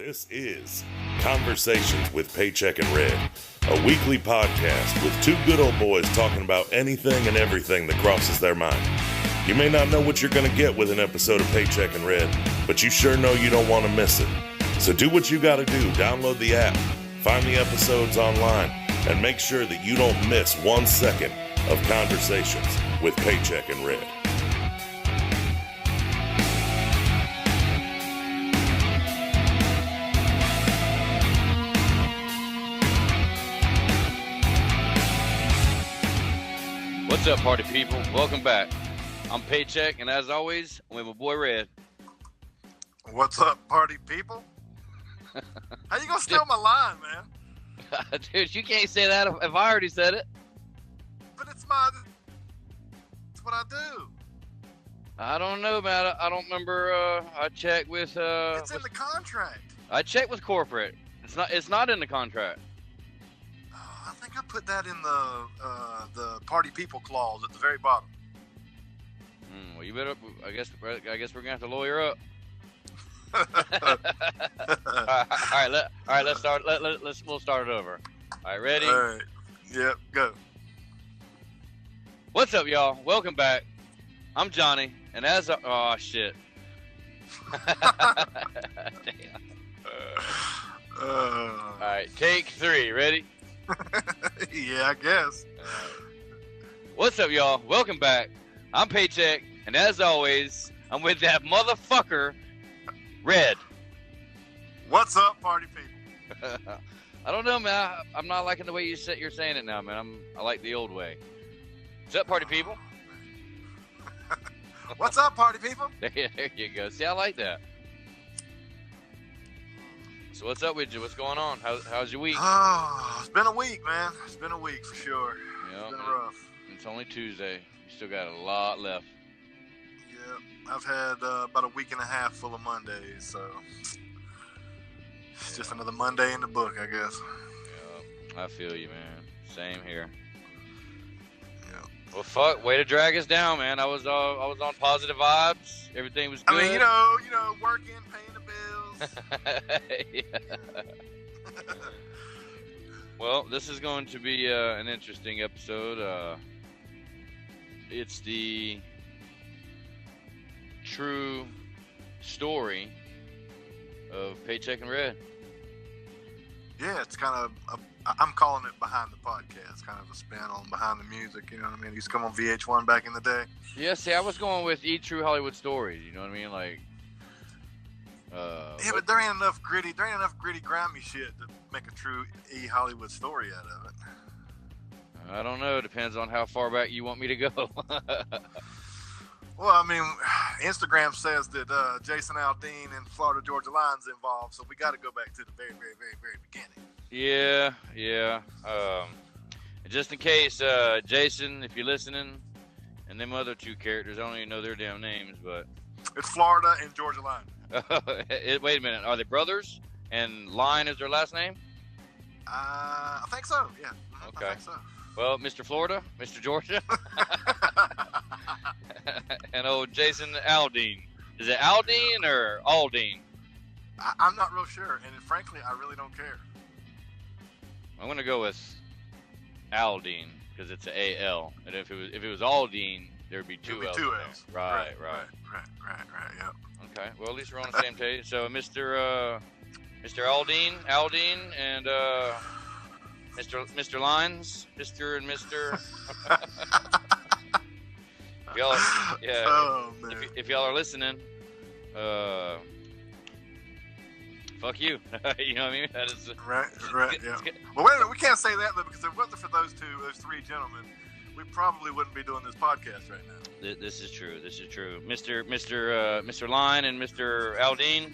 This is Conversations with Paycheck and Red, a weekly podcast with two good old boys talking about anything and everything that crosses their mind. You may not know what you're going to get with an episode of Paycheck and Red, but you sure know you don't want to miss it. So do what you got to do. Download the app, find the episodes online, and make sure that you don't miss 1 second of Conversations with Paycheck and Red. What's up, party people? Welcome back. I'm Paycheck, and as always, I'm with my boy Red. What's up, party people? How you gonna steal my line, man? Dude, you can't say that if I already said it. But it's what I do. I don't know, man. I don't remember. I checked with. It's in the contract. I checked with corporate. It's not in the contract. I think I put that in the party people clause at the very bottom. Well, you better. I guess we're gonna have to lawyer up. all right. Let's start. We'll start it over. All right, ready? All right. Yep. Go. What's up, y'all? Welcome back. I'm Johnny, and oh shit. Damn. All right, take 3. Ready? Yeah, I guess. What's up, y'all? Welcome back. I'm Paycheck, and as always, I'm with that motherfucker, Red. What's up, party people? I don't know, man. I'm not liking the way you're saying it now, man. I like the old way. What's up, party people? What's up, party people? There you go. See, I like that. So what's up with you? What's going on? How's your week? Oh, it's been a week, man. It's been a week for sure. Yep. It's been rough. It's only Tuesday. You still got a lot left. Yeah, I've had about a week and a half full of Mondays, so it's just another Monday in the book, I guess. Yeah, I feel you, man. Same here. Yeah. Well, fuck, way to drag us down, man. I was on positive vibes. Everything was good. I mean, you know, working, paying the bills. Well, this is going to be an interesting episode. It's the true story of Paycheck and Red. Yeah, it's kind of, I'm calling it Behind the Podcast, kind of a spin on Behind the Music, you know what I mean? He used to come on VH1 back in the day. Yeah, see, I was going with True Hollywood Stories, you know what I mean? Like, but there ain't enough gritty grimy shit to make a true Hollywood story out of it. I don't know. Depends on how far back you want me to go. Well, I mean, Instagram says that Jason Aldean and Florida Georgia Line's involved, so we got to go back to the very, very, very, very beginning. Yeah. Just in case, Jason, if you're listening, and them other two characters, I don't even know their damn names, but it's Florida and Georgia Line. Wait a minute. Are they brothers? And Line is their last name? I think so. Yeah. Okay. I think so. Well, Mr. Florida, Mr. Georgia, and old Jason Aldean. Is it Aldean or Aldean? I'm not real sure, and frankly, I really don't care. I'm gonna go with Aldean because it's an A-L, and if it was Aldean, there'd be two L's. Right. Yep. Okay. Well, at least we're on the same page. So, Mr. Aldean, and Mr. Lines, Mr. and Mr. Y'all, yeah. Oh, man. If y'all are listening, fuck you. You know what I mean? That is right. Yeah. Well, wait a minute. We can't say that though, because if it wasn't for those three gentlemen, we probably wouldn't be doing this podcast right now. This is true. Mr. Line and Mr. Aldean.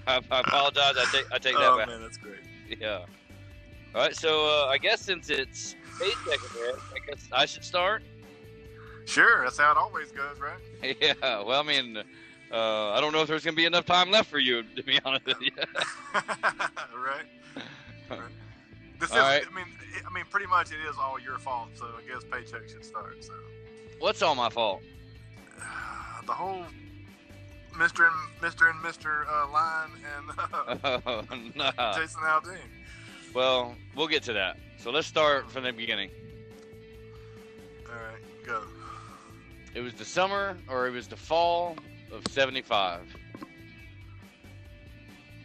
I apologize. I take that back. Oh man, that's great. Yeah. All right. So I guess since it's Paycheck, I guess I should start. Sure, that's how it always goes, right? Yeah. Well, I mean, I don't know if there's gonna be enough time left for you, to be honest with you. Right. This all is. Right. I mean, pretty much it is all your fault. So I guess Paycheck should start. So. What's all my fault? The whole Mr. and Mr. Line and Nah. Jason Aldean. Well, we'll get to that. So let's start from the beginning. All right, go. It was the summer, or it was the fall of '75.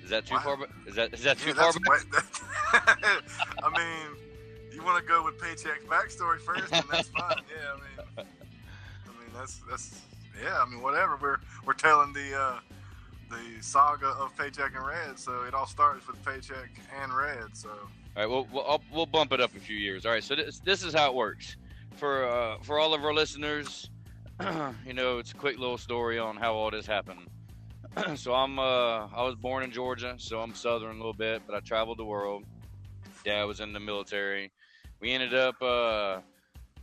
Is that too far back? Is that too far back? I mean, you want to go with Paycheck's backstory first, and that's fine. Yeah, I mean that's yeah. I mean, whatever. We're telling the saga of Paycheck and Red, so it all starts with Paycheck and Red. So. All right, we'll bump it up a few years. All right, so this is how it works for all of our listeners. It's a quick little story on how all this happened. So I was born in Georgia, so I'm Southern a little bit, but I traveled the world. Dad was in the military. We ended up, my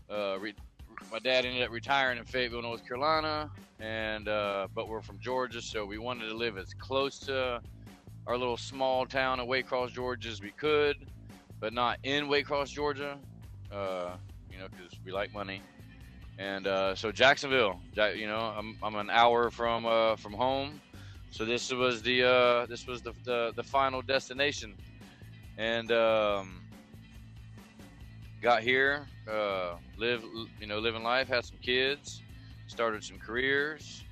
dad ended up retiring in Fayetteville, North Carolina, and but we're from Georgia, so we wanted to live as close to our little small town of Waycross, Georgia as we could, but not in Waycross, Georgia, because we like money. And so Jacksonville, I'm an hour from home. So this was the final destination, and got here, living life, had some kids, started some careers,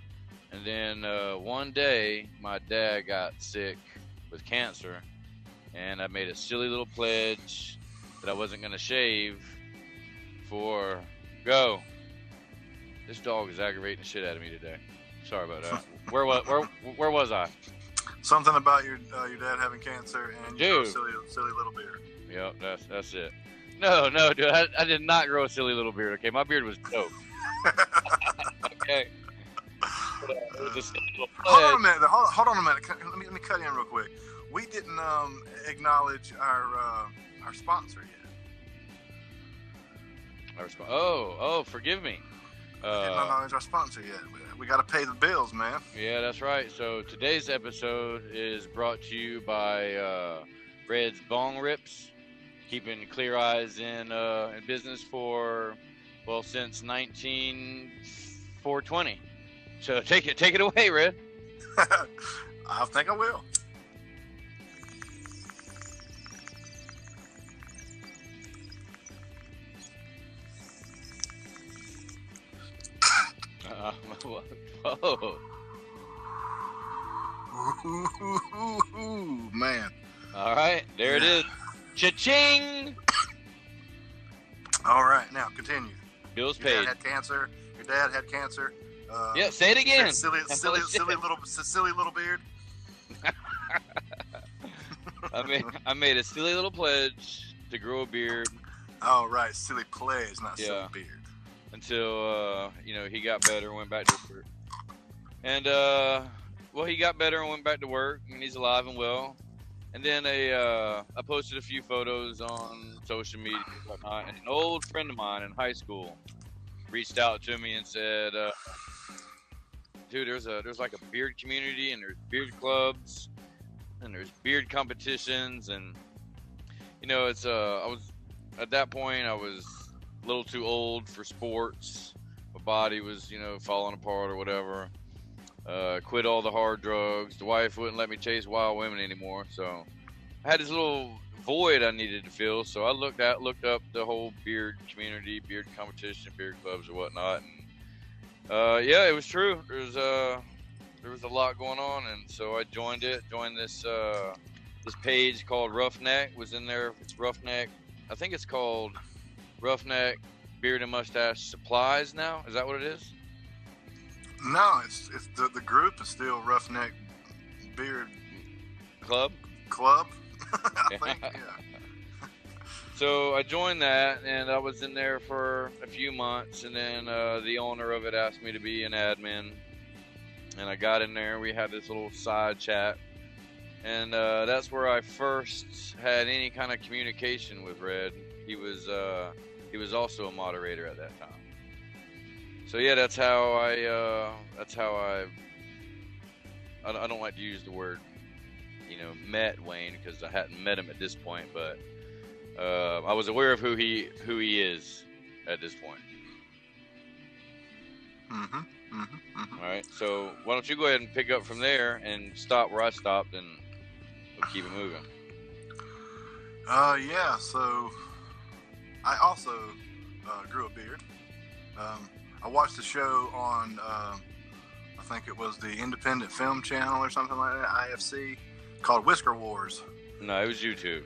and then one day my dad got sick with cancer, and I made a silly little pledge that I wasn't gonna shave for go. This dog is aggravating the shit out of me today. Sorry about that. Where was I? Something about your dad having cancer and your silly little beard. Yep, that's it. No, dude, I did not grow a silly little beard. Okay, my beard was dope. Okay. Hold on a minute. Hold on a minute. Let me cut in real quick. We didn't acknowledge our sponsor yet. Oh, forgive me. We didn't acknowledge our sponsor yet. We got to pay the bills, man. Yeah, that's right. So today's episode is brought to you by Red's Bong Rips, keeping Clear Eyes in business since 420. So take it away, Red. I think I will. Whoa. Ooh, man. All right, there it is. Cha-ching! All right, now continue. Bills Your paid. Your dad had cancer. Yeah, say it again. Silly little beard. I made a silly little pledge to grow a beard. Oh, right, silly pledge, not silly beard. Until he got better and went back to work. And he got better and went back to work, and he's alive and well. And then I posted a few photos on social media and whatnot, and an old friend of mine in high school reached out to me and said, dude, there's like a beard community, and there's beard clubs, and there's beard competitions, and it's at that point I was a little too old for sports. My body was falling apart or whatever. Quit all the hard drugs. The wife wouldn't let me chase wild women anymore, so I had this little void I needed to fill. So I looked up the whole beard community, beard competition, beard clubs or whatnot, and it was true. There was a lot going on, and so I joined this page called Roughneck. Was in there. It's Roughneck. I think it's called Roughneck Beard and Mustache Supplies now. Is that what it is? No, it's the group is still Roughneck Beard Club. I think, yeah. So I joined that, and I was in there for a few months, and then the owner of it asked me to be an admin, and I got in there. We had this little side chat, and that's where I first had any kind of communication with Red. He was also a moderator at that time. So yeah, that's how I don't like to use the word, met Wayne, because I hadn't met him at this point, but I was aware of who he is at this point. Mm-hmm. All right. So why don't you go ahead and pick up from there and stop where I stopped, and we'll keep it moving. Yeah. So I also grew a beard. I watched a show on, I think it was the Independent Film Channel or something like that, IFC, called Whisker Wars. No, it was YouTube.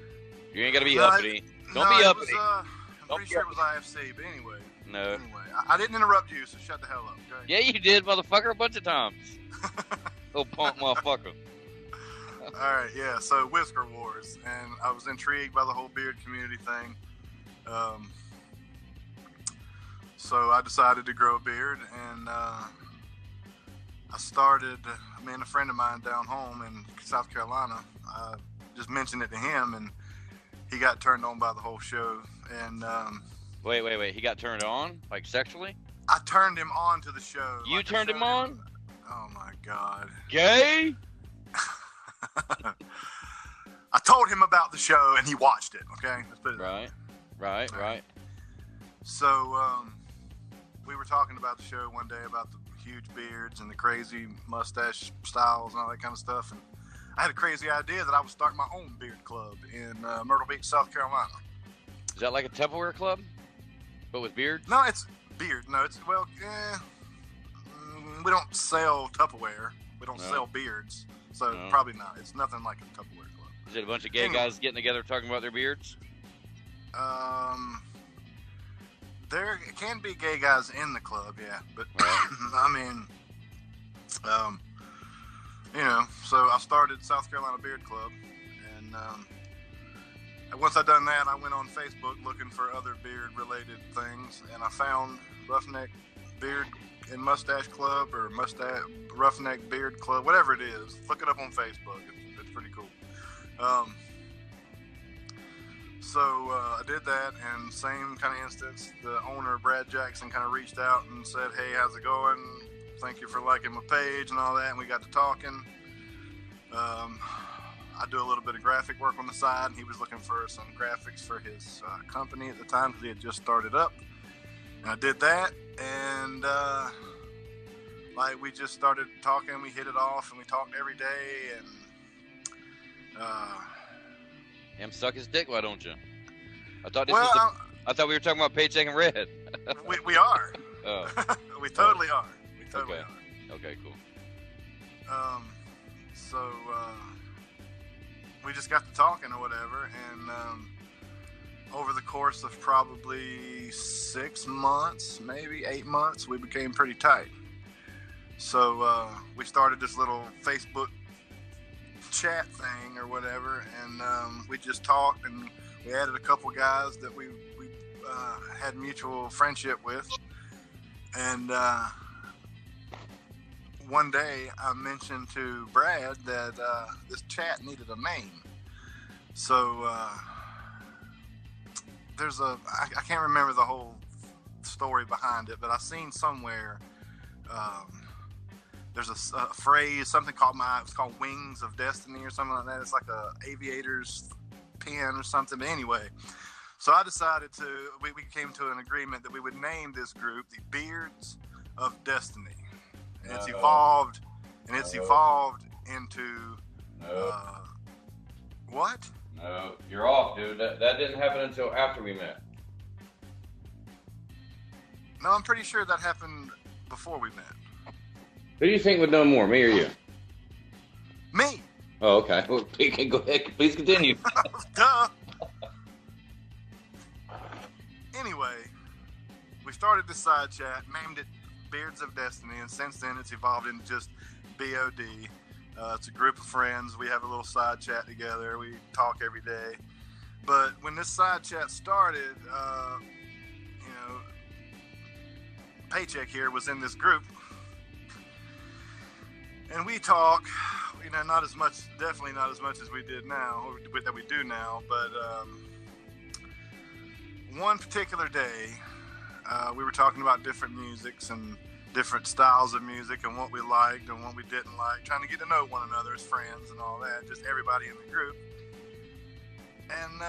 You ain't got to be No, uppity. Don't be uppity. I'm pretty sure it was IFC, but anyway. No. Anyway, I didn't interrupt you, so shut the hell up, okay? Yeah, you did, motherfucker, a bunch of times. Oh, punk motherfucker. Alright, yeah, so Whisker Wars, and I was intrigued by the whole beard community thing. So I decided to grow a beard, and I started, me and a friend of mine down home in South Carolina, I just mentioned it to him, and he got turned on by the whole show, and Wait. He got turned on? Like sexually? I turned him on to the show. You Like, I turned him showed on? Oh my God. Gay? I told him about the show and he watched it, okay? Let's put it that way. Right. So, we were talking about the show one day about the huge beards and the crazy mustache styles and all that kind of stuff. And I had a crazy idea that I would start my own beard club in Myrtle Beach, South Carolina. Is that like a Tupperware club? But with beards? No, it's beard. No, it's, well, we don't sell Tupperware. We don't sell beards. So probably not. It's nothing like a Tupperware club. Is it a bunch of gay guys getting together talking about their beards? There can be gay guys in the club, yeah. But, I mean, you know, so I started South Carolina Beard Club. And once I done that, I went on Facebook looking for other beard-related things. And I found Roughneck Beard and Mustache Club or Roughneck Beard Club, whatever it is. Look it up on Facebook. It's pretty cool. So I did that, and same kind of instance, the owner, Brad Jackson, kind of reached out and said, hey, how's it going? Thank you for liking my page and all that, and we got to talking. I do a little bit of graphic work on the side, and he was looking for some graphics for his company at the time because he had just started up. And I did that, and like we just started talking, we hit it off, and we talked every day, and Him suck his dick, why don't you? I thought I thought we were talking about Paycheck and Red. we are. Oh. We totally are. We totally are. Okay, cool. So we just got to talking or whatever, and over the course of probably 6 months, maybe 8 months, we became pretty tight. So we started this little Facebook chat thing or whatever, and we just talked, and we added a couple guys that we had mutual friendship with, and one day I mentioned to Brad that this chat needed a name. So there's I can't remember the whole story behind it, but I seen somewhere there's a phrase, something it's called Wings of Destiny or something like that. It's like a aviator's pen or something. But anyway, so I decided we came to an agreement that we would name this group the Beards of Destiny. And it's evolved into, what? No, you're off, dude. That didn't happen until after we met. No, I'm pretty sure that happened before we met. Who do you think would know more, me or you? Me. Oh, okay. Well, go ahead. Please continue. Duh. Anyway, we started this side chat, named it Beards of Destiny, and since then it's evolved into just BOD. It's a group of friends. We have a little side chat together. We talk every day. But when this side chat started, you know, Paycheck here was in this group. And we talk, you know, definitely not as much as we did now, or that we do now, but one particular day, we were talking about different musics and different styles of music and what we liked and what we didn't like, trying to get to know one another as friends and all that, just everybody in the group. And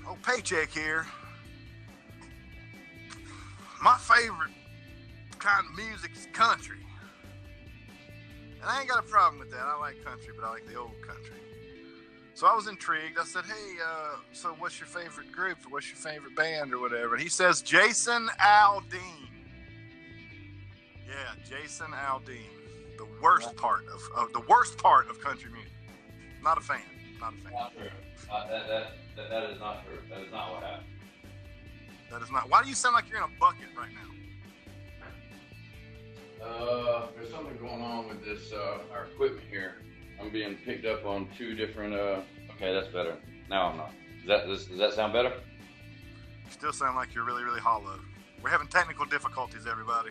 old Paycheck here, my favorite kind of music is country. And I ain't got a problem with that. I like country, but I like the old country. So I was intrigued. I said, hey, so what's your favorite group? Or what's your favorite band or whatever? And he says, Jason Aldean. Yeah, Jason Aldean. The worst part of country music. Not a fan. Not true. That is not true. That is not what happened. That is not. Why do you sound like you're in a bucket right now? There's something going on with this our equipment here. I'm being picked up on two different. Okay, that's better. Now I'm not. Does that sound better? You still sound like you're really, really hollow. We're having technical difficulties, everybody.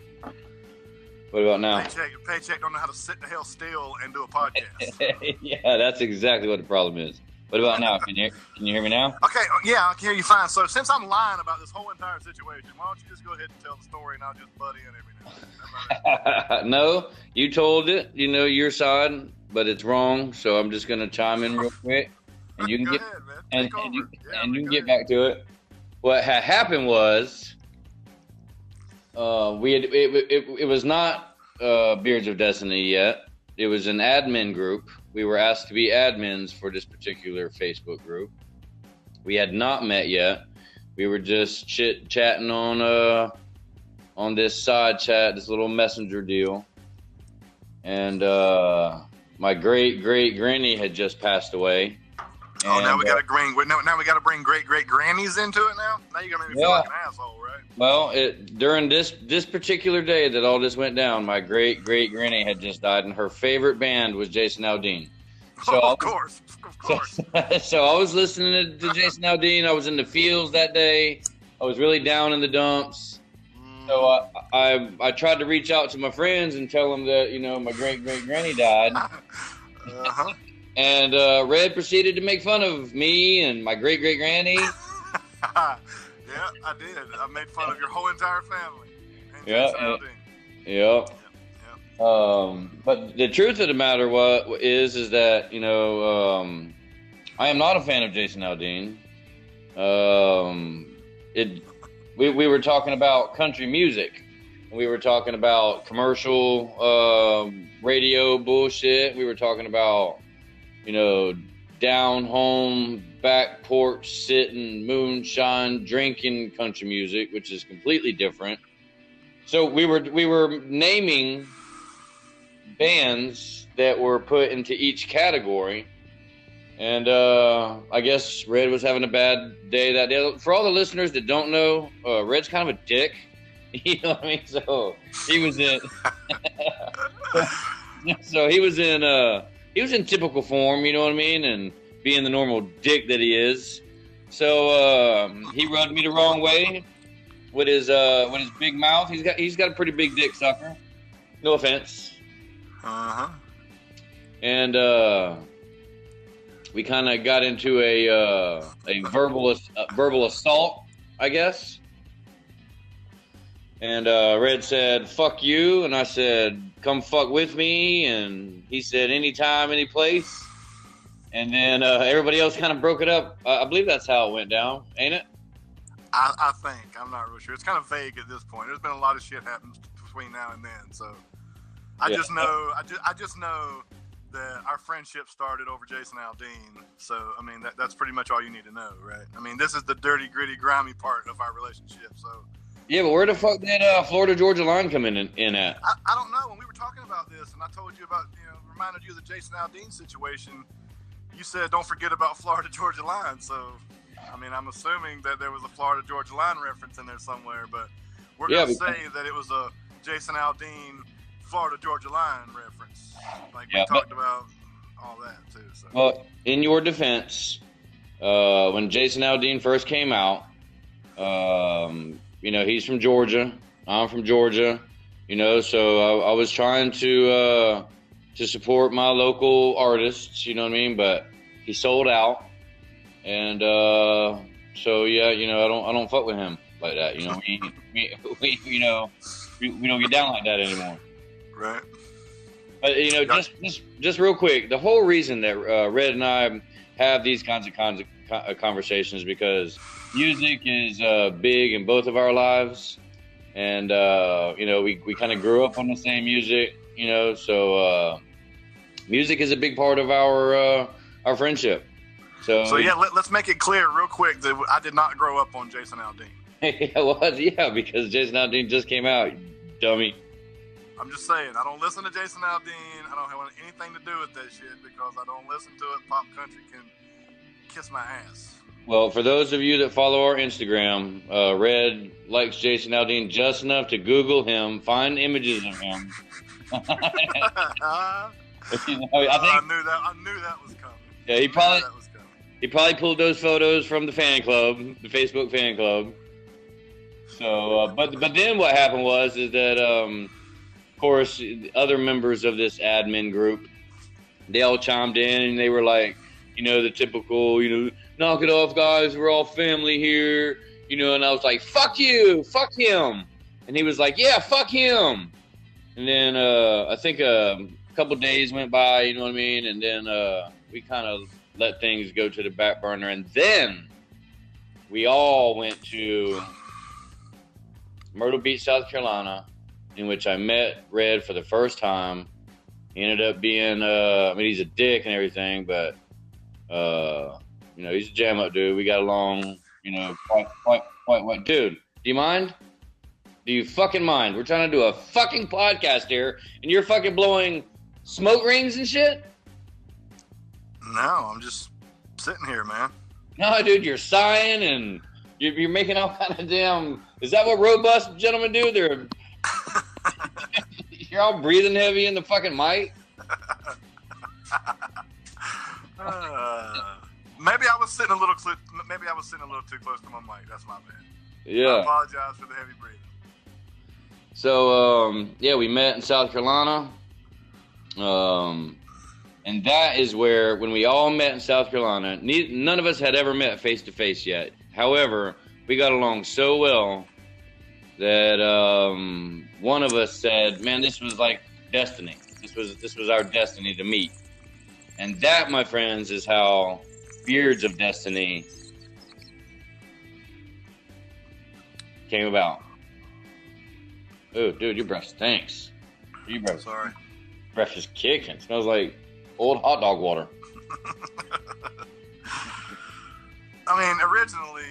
What about now? Paycheck don't know how to sit the hell still and do a podcast. Yeah, that's exactly what the problem is. What about now? Can you hear me now? Okay, yeah, I can hear you fine. So since I'm lying about this whole entire situation, why don't you just go ahead and tell the story and I'll just butt in every now and then. No, you told it, your side, but it's wrong. So I'm just gonna chime in real quick, and you can get ahead, and you can get back to it. What had happened was, it was not Beards of Destiny yet. It was an admin group. We were asked to be admins for this particular Facebook group. We had not met yet. We were just chit-chatting on this side chat, this little messenger deal. And my great granny had just passed away. Oh, now we got to bring great grannies into it now. Now you're gonna make me feel like an asshole, right? Well, during this particular day that all this went down, my great granny had just died, and her favorite band was Jason Aldean. So of course. So I was listening to Jason Aldean. I was in the fields that day. I was really down in the dumps. So I tried to reach out to my friends and tell them that my great granny died. Uh-huh. And Red proceeded to make fun of me and my great granny. Yeah, I did. I made fun of your whole entire family. Yeah. But the truth of the matter is that I am not a fan of Jason Aldean. We were talking about country music. We were talking about commercial radio bullshit. We were talking about down home, back porch sitting, moonshine, drinking country music, which is completely different. So we were naming bands that were put into each category, and I guess Red was having a bad day that day. For all the listeners that don't know, Red's kind of a dick. You know what I mean? So he was in. He was in typical form, you know what I mean, and being the normal dick that he is. So he rubbed me the wrong way with his big mouth. He's got a pretty big dick, sucker. No offense. Uh-huh. And we kind of got into a verbal assault, I guess. And Red said, "Fuck you," and I said, "Come fuck with me," and he said, "Anytime, any place." And then everybody else kind of broke it up. I believe that's how it went down, ain't it? I think. I'm not real sure. It's kind of vague at this point. There's been a lot of shit happening between now and then, so I just know that our friendship started over Jason Aldean. So I mean that's pretty much all you need to know, right? I mean, this is the dirty, gritty, grimy part of our relationship. So yeah, but where the fuck did Florida Georgia Line come in at? I don't know. When we were talking about this, and I told you about reminded you of the Jason Aldean situation, you said don't forget about Florida Georgia Line. So I mean, I'm assuming that there was a Florida Georgia Line reference in there somewhere, but we're going to say that it was a Jason Aldean Florida Georgia Line reference. Like we talked about all that too. So. Well, in your defense, when Jason Aldean first came out, he's from Georgia. I'm from Georgia. So I was trying to support my local artists. You know what I mean? But he sold out. And so yeah, I don't fuck with him like that. We don't get down like that anymore. Right. But just real quick, the whole reason that Red and I have these kinds of conversations because music is big in both of our lives, And we kind of grew up on the same music, so music is a big part of our friendship. So yeah, let's make it clear real quick that I did not grow up on Jason Aldean. Because Jason Aldean just came out, dummy. I'm just saying, I don't listen to Jason Aldean. I don't have anything to do with that shit because I don't listen to it. Pop country can kiss my ass. Well, for those of you that follow our Instagram, Red likes Jason Aldean just enough to Google him, find images of him. I knew that was coming. Yeah, he probably pulled those photos from the fan club, the Facebook fan club. So, but then what happened was that, of course, the other members of this admin group, they all chimed in and they were like, the typical, knock it off, guys. We're all family here, And I was like, fuck you, fuck him. And he was like, yeah, fuck him. And then I think a couple days went by, you know what I mean? And then we kind of let things go to the back burner. And then we all went to Myrtle Beach, South Carolina, in which I met Red for the first time. He ended up being, he's a dick and everything, but, he's a jam-up dude. We got along, quite well. Dude, do you mind? Do you fucking mind? We're trying to do a fucking podcast here, and you're fucking blowing smoke rings and shit? No, I'm just sitting here, man. No, dude, you're sighing and you're making all kind of damn... Is that what robust gentlemen do? You're all breathing heavy in the fucking mic? Maybe I was sitting a little too close to my mic. That's my bad. Yeah. I apologize for the heavy breathing. So, we met in South Carolina. And that is where, when we all met in South Carolina, none of us had ever met face-to-face yet. However, we got along so well that one of us said, man, this was like destiny. This was our destiny to meet. And that, my friends, is how Beards of Destiny came about. Oh, dude, your breath stinks. Your breath, sorry. Breath is kicking. It smells like old hot dog water. I mean, originally,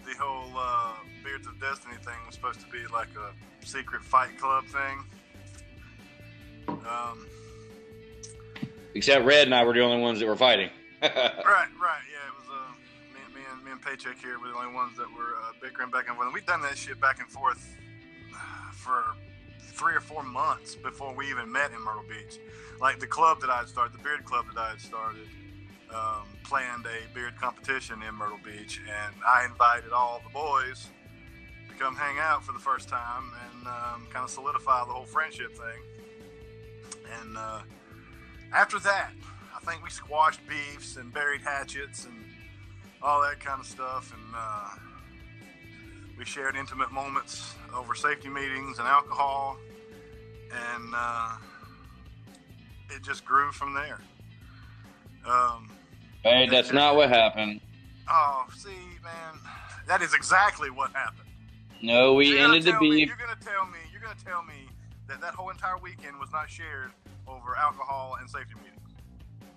the whole Beards of Destiny thing was supposed to be like a secret fight club thing. Except Red and I were the only ones that were fighting. Right, yeah. It was me and Paycheck here were the only ones that were bickering back and forth. And we've done that shit back and forth for 3 or 4 months before we even met in Myrtle Beach. Like the club that I had started, the beard club that I had started, planned a beard competition in Myrtle Beach, and I invited all the boys to come hang out for the first time and kind of solidify the whole friendship thing. And after that, I think we squashed beefs and buried hatchets and all that kind of stuff, and we shared intimate moments over safety meetings and alcohol, and it just grew from there. Hey, that's not what happened. Oh, see, man, that is exactly what happened. No, we ended the beef. You're gonna tell me that whole entire weekend was not shared over alcohol and safety meetings.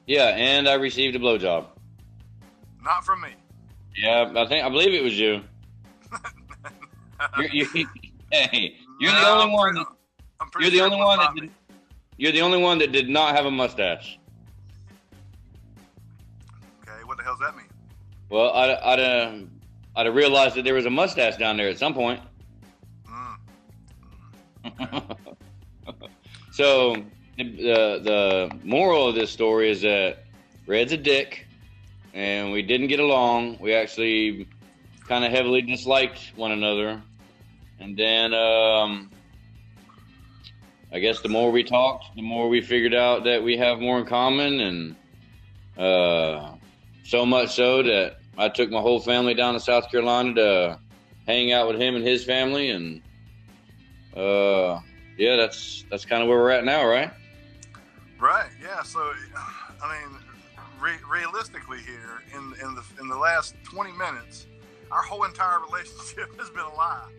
Yeah, and I received a blowjob. Not from me. Yeah, I believe it was you. You're the only one. You're the only one that. You're the only one that did not have a mustache. Okay, what the hell's that mean? Well, I'd have realized that there was a mustache down there at some point. Okay. So the moral of this story is that Red's a dick, and we didn't get along. We actually kind of heavily disliked one another, and then I guess the more we talked, the more we figured out that we have more in common, and so much so that I took my whole family down to South Carolina to hang out with him and his family, and yeah, that's kind of where we're at now, right? Right. Yeah. So, I mean, realistically, here in the last 20 minutes, our whole entire relationship has been a lie.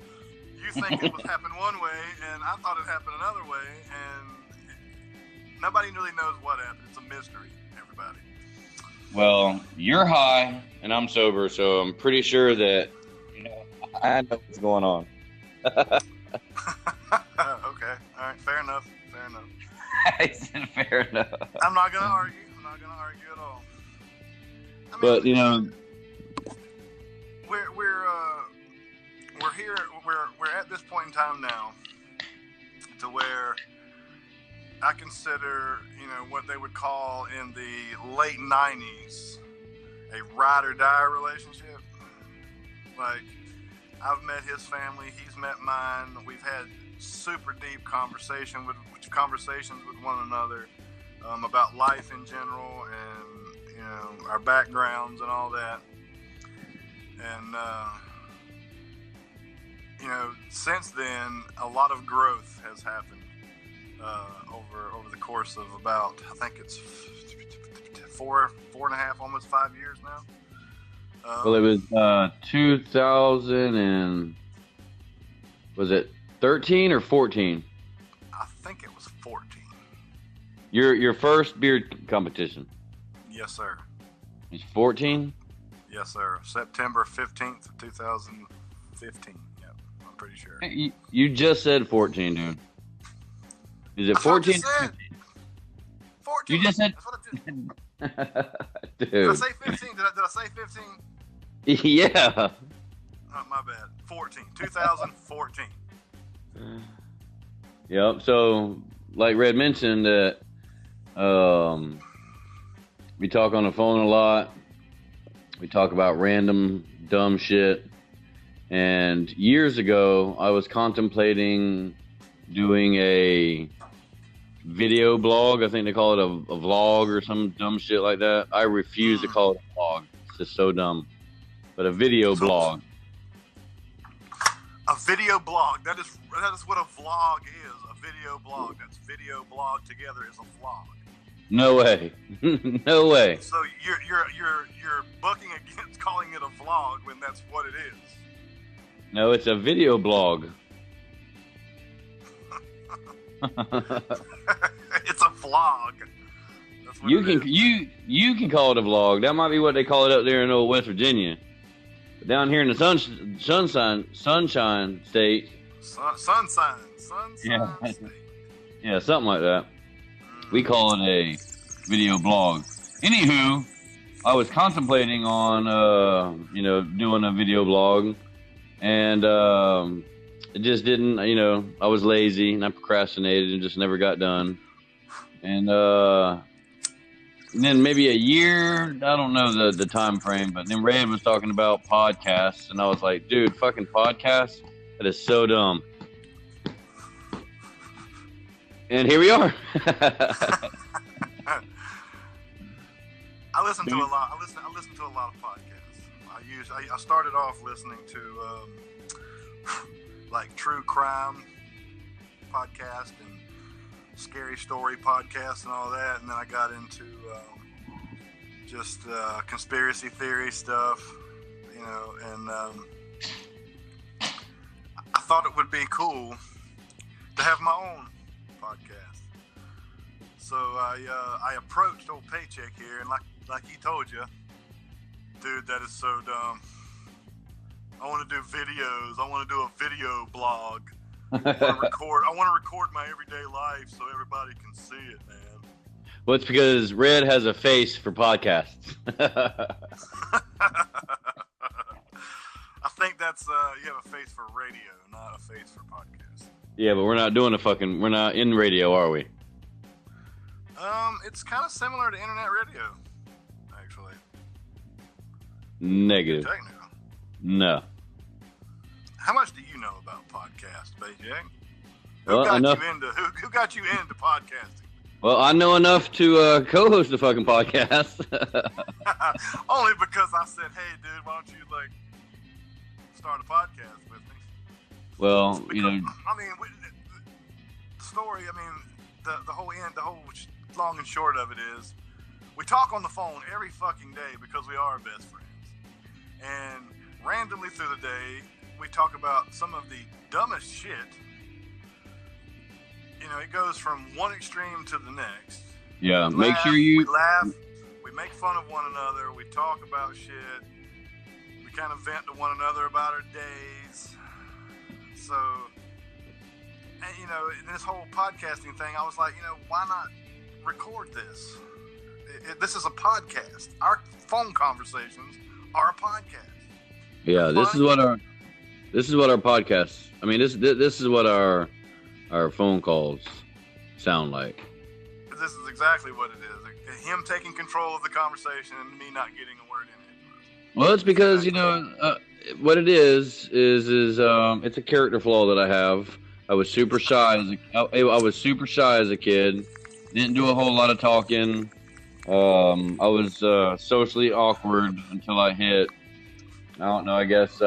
You think it was happened one way, and I thought it happened another way, and nobody really knows what happened. It's a mystery, everybody. Well, you're high and I'm sober, so I'm pretty sure that I know what's going on. Okay, all right, fair enough. I said fair enough. I'm not gonna argue at all. I mean, But we're here. We're at this point in time now, to where I consider, what they would call in the late '90s a ride or die relationship. Like, I've met his family, he's met mine. We've had super deep conversations with one another about life in general, and our backgrounds and all that. And since then, a lot of growth has happened over the course of about, I think it's 4.5, almost 5 years now. well, it was 2000 and was it 13 or 14? I think it was 14. Your first beer competition Yes, sir. is 14. Yes, sir. September 15th of 2015. Yeah, I'm pretty sure. You just said 14, dude. Is it 14? 14. You just said. That's what I did. Dude. Did I say 15? Did I say 15? Yeah. Oh, my bad. 14. 2014. Yep. So, like Red mentioned, that we talk on the phone a lot. We talk about random dumb shit. And years ago, I was contemplating doing a video blog. I think they call it a vlog or some dumb shit like that. I refuse to call it a vlog. It's just so dumb. But a video blog. A video blog. That is what a vlog is. A video blog. That's video blog together is a vlog. No way. No way. So you're bucking against calling it a vlog when that's what it is. No, it's a video blog. It's a vlog. That's what You it can is. you can call it a vlog. That might be what they call it up there in old West Virginia. But down here in the sunshine state. Sunshine Yeah. State. Yeah, something like that. We call it a video blog. Anywho, I was contemplating on doing a video blog, and it just didn't. I was lazy and I procrastinated and just never got done. And then maybe a year, I don't know the time frame, but then Red was talking about podcasts, and I was like, dude, fucking podcasts? That is so dumb. And here we are. I listen to a lot. I listen to a lot of podcasts. I started off listening to like true crime podcast and scary story podcast and all that, and then I got into just conspiracy theory stuff, and I thought it would be cool to have my own podcast. So I approached old Paycheck here, and like he told you, dude, that is so dumb. I want to do videos. I want to do a video blog. I want to record my everyday life so everybody can see it, man. Well, it's because Red has a face for podcasts. I think that's you have a face for radio, not a face for podcasts. Yeah, but we're not in radio, are we? It's kind of similar to internet radio, actually. Negative. Technical. No. How much do you know about podcasts, Paycheck? Well, enough. Who got you into podcasting? Well, I know enough to co-host the fucking podcast. Only because I said, "Hey, dude, why don't you start a podcast with me?" Well, I mean, the story. I mean, the whole long and short of it is, we talk on the phone every fucking day because we are best friends, and randomly through the day, we talk about some of the dumbest shit. You know, it goes from one extreme to the next. Yeah, We make laugh, sure you. We laugh. We make fun of one another. We talk about shit. We kind of vent to one another about our days. So, and, you know, in this whole podcasting thing, I was like, you know, why not record this? This is a podcast. Our phone conversations are a podcast. Yeah, this is what our podcasts. I mean, this is what our phone calls sound like. This is exactly what it is. Him taking control of the conversation and me not getting a word in it. Well, it's because, you know, what it is it's a character flaw that I have. I was super shy as a kid. Didn't do a whole lot of talking. I was socially awkward until I hit, I don't know, I guess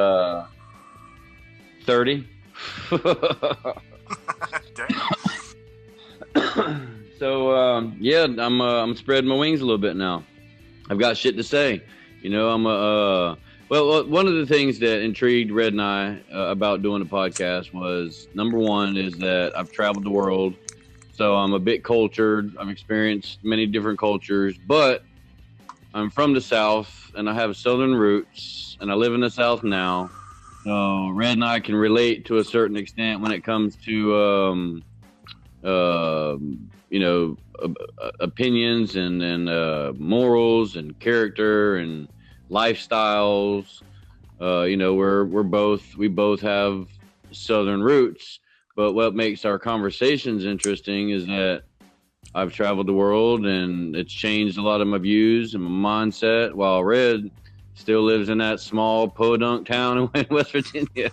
30. Damn. So yeah, I'm spreading my wings a little bit now. I've got shit to say. You know, well, one of the things that intrigued Red and I about doing a podcast was, number one, is that I've traveled the world, so I'm a bit cultured. I've experienced many different cultures, but I'm from the South and I have Southern roots, and I live in the South now. So Red and I can relate to a certain extent when it comes to you know, opinions and morals and character and lifestyles. You know, we both have Southern roots, but what makes our conversations interesting is that I've traveled the world and it's changed a lot of my views and my mindset, while Red still lives in that small podunk town in West Virginia.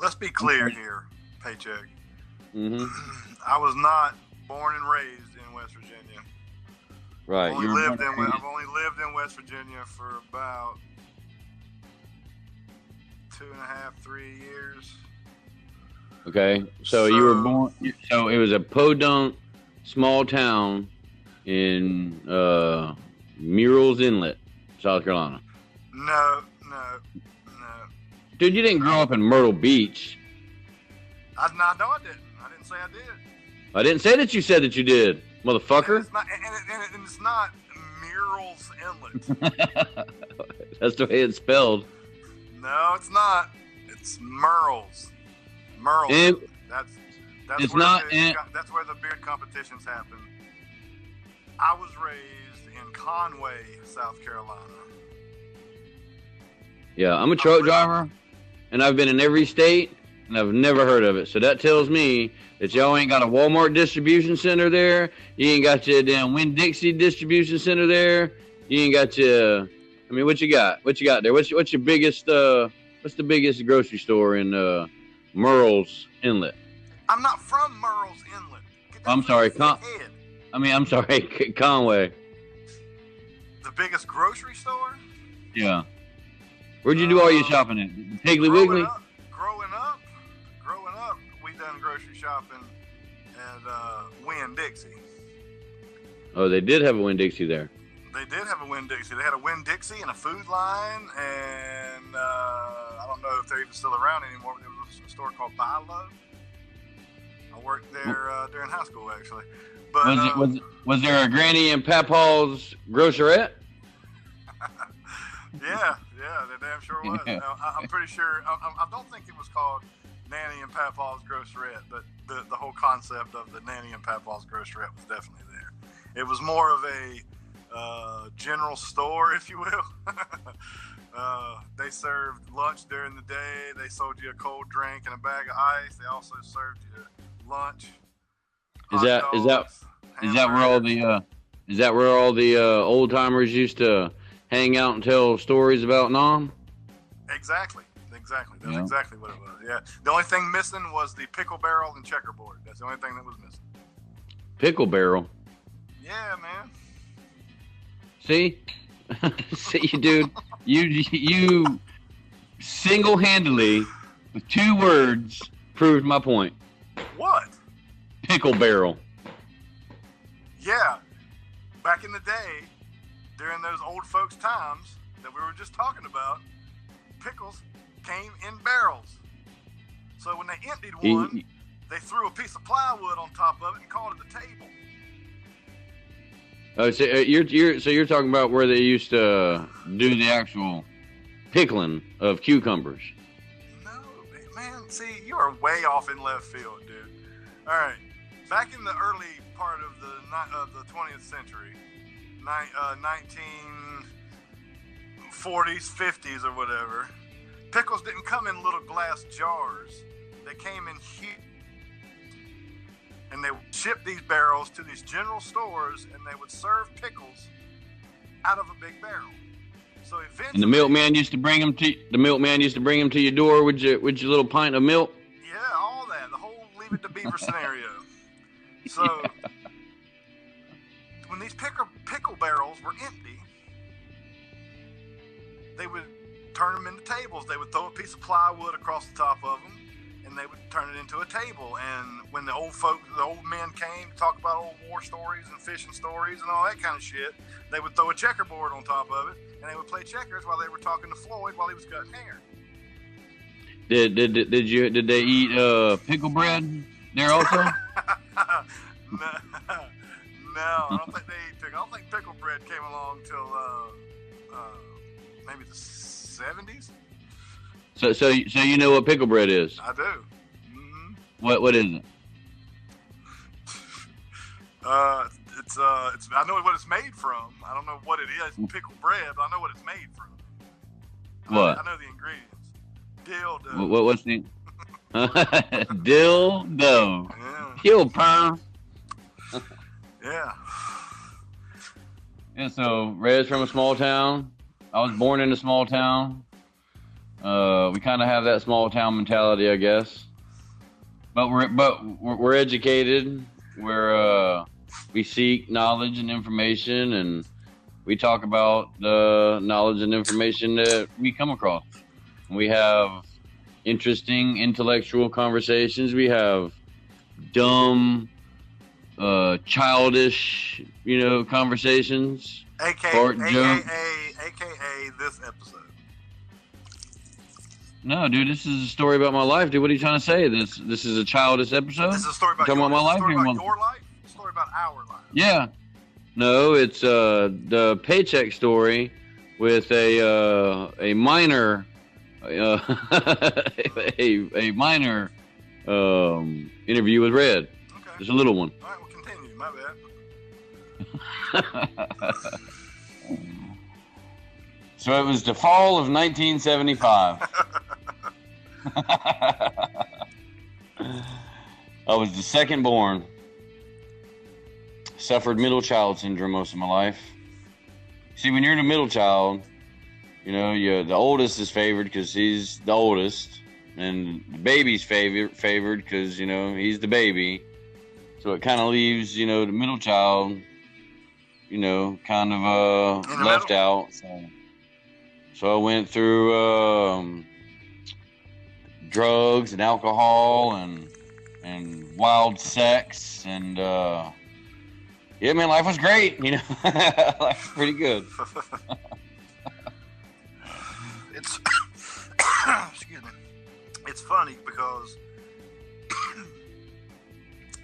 Let's be clear here, Paycheck. Mm-hmm. I was not born and raised in West Virginia. Right. I've only lived in West Virginia for about 2.5, 3 years. Okay. So you were born. So it was a podunk small town in Murrells Inlet, South Carolina. No. Dude, you didn't grow up in Myrtle Beach. No, I didn't. I didn't say I did. I didn't say that you said that you did, motherfucker. And it's not Murrells Inlet. That's the way it's spelled. No, it's not. It's Murrells. That's it's where not. That's where the beard competitions happen. I was raised in Conway, South Carolina. Yeah, I'm a truck driver, and I've been in every state, and I've never heard of it. So that tells me that y'all ain't got a Walmart distribution center there. You ain't got your damn Winn-Dixie distribution center there. You ain't got your. I mean, what you got? What you got there? What's your biggest? What's the biggest grocery store in Murrells Inlet? I'm not from Murrells Inlet. I'm sorry, I'm sorry, Conway. The biggest grocery store? Yeah. Where'd you do all your shopping at? Piggly Wiggly? Growing up, we done grocery shopping at Winn-Dixie. Oh, they did have a Winn-Dixie there. They did have a Winn-Dixie. They had a Winn-Dixie and a Food Line, and I don't know if they're even still around anymore, but there was a store called Buy Low. I worked there during high school, actually. But was there a Granny and Papaw's grocerette? Yeah, there damn sure was. Yeah. I'm pretty sure. I don't think it was called Nanny and Papaw's grocerette, but the whole concept of the Nanny and Papaw's grocerette was definitely there. It was more of a general store, if you will. They served lunch during the day. They sold you a cold drink and a bag of ice. They also served you lunch. Is that where all the old timers used to hang out and tell stories about Nam? Exactly. That's exactly what it was. Yeah. The only thing missing was the pickle barrel and checkerboard. That's the only thing that was missing. Pickle barrel? Yeah, man. See, dude, you single-handedly with 2 words proved my point. What? Pickle barrel. Yeah. Back in the day, during those old folks' times, that we were just talking about, pickles came in barrels. So when they emptied one, they threw a piece of plywood on top of it and called it the table. So you're talking about where they used to do the actual pickling of cucumbers. No, man. See, you are way off in left field, dude. All right. Back in the early part of the 20th century, 1940s, 50s, or whatever, pickles didn't come in little glass jars. They came in huge. And they would ship these barrels to these general stores, and they would serve pickles out of a big barrel. So eventually, and the milkman used to bring them to your door with your little pint of milk. Yeah, all that, the whole Leave It to Beaver scenario. So when these pickle barrels were empty, they would turn them into tables. They would throw a piece of plywood across the top of them, and they would turn it into a table. And when the old men came to talk about old war stories and fishing stories and all that kind of shit, they would throw a checkerboard on top of it, and they would play checkers while they were talking to Floyd while he was cutting hair. Did they eat pickle bread there also? No, I don't think they ate pickle. I don't think pickle bread came along till maybe the 70s. So you know what pickle bread is? I do. Mm-hmm. What is it? It's I know what it's made from. I don't know what it is. Pickle bread, but I know what it's made from. What? I know the ingredients. Dill dough. What's the dill dough? Yeah. Kill perm. Yeah. Yeah. So Red's from a small town. I was born in a small town. We kind of have that small town mentality, I guess. But we're educated. We seek knowledge and information, and we talk about the knowledge and information that we come across. We have interesting intellectual conversations. We have dumb, childish, conversations. AKA this episode. No, dude, this is a story about my life, dude. What are you trying to say? This is a childish episode? This is a story about my life? Your life? A story about our life. Yeah. No, it's the Paycheck story with a minor a minor interview with Red. Okay. Just a little one. All right, we'll continue. My bad. So it was the fall of 1975. I was the second born. Suffered middle child syndrome most of my life. See, when you're the middle child, the oldest is favored because he's the oldest, and the baby's favored because he's the baby. So it kind of leaves the middle child, kind of left out. So I went through drugs and alcohol and wild sex and yeah, man, life was great. Life was pretty good. It's excuse me. It's funny because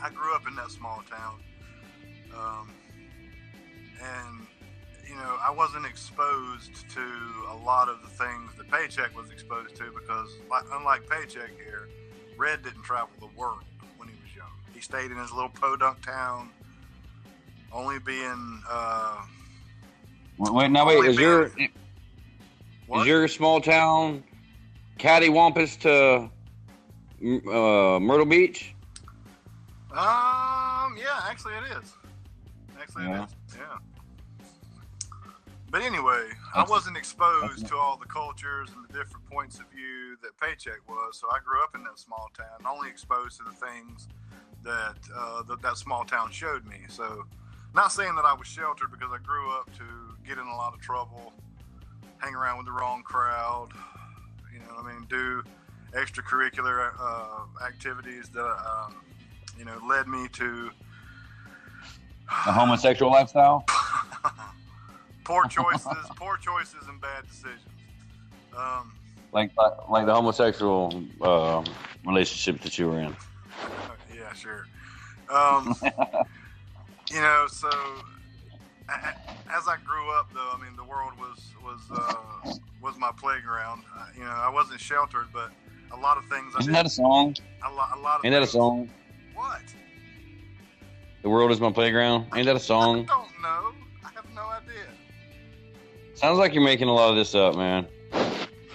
I grew up in that small town, and I wasn't exposed to a lot of the things that Paycheck was exposed to because, unlike Paycheck here, Red didn't travel the world when he was young. He stayed in his little podunk town, only being. Is your small town cattywampus to Myrtle Beach? Yeah, actually it is. It is. Yeah. But anyway, I wasn't exposed to all the cultures and the different points of view that Paycheck was, so I grew up in that small town, only exposed to the things that that small town showed me. So, not saying that I was sheltered because I grew up to get in a lot of trouble, hang around with the wrong crowd, do extracurricular activities that led me to a homosexual lifestyle. Poor choices and bad decisions. Like the homosexual relationship that you were in. Yeah, sure. So as I grew up, though, I mean, the world was my playground. I wasn't sheltered, but a lot of things. Isn't that a song? A lot of. Ain't that a song? What? The world is my playground. Ain't that a song? I don't know. I have no idea. Sounds like you're making a lot of this up, man.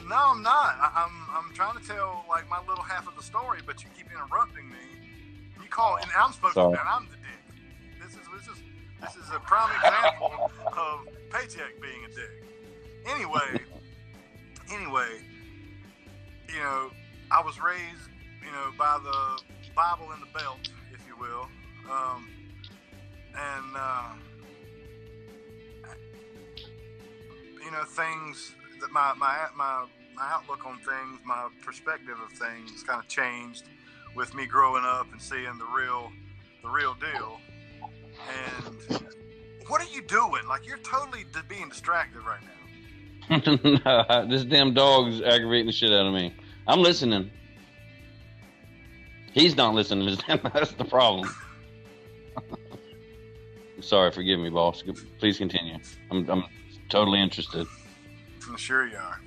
No, I'm not. I'm trying to tell like my little half of the story, but you keep interrupting me. You call, and I'm supposed to, and I'm the dick. This is a prime example of Paycheck being a dick. Anyway, I was raised, by the Bible in the belt, if you will, things that my outlook on things, my perspective of things, kind of changed with me growing up and seeing the real deal. And what are you doing? Like, you're totally being distracted right now. This damn dog's aggravating the shit out of me. I'm listening. He's not listening. That's the problem. I'm sorry. Forgive me, boss. Please continue. I'm totally interested. I'm sure you are.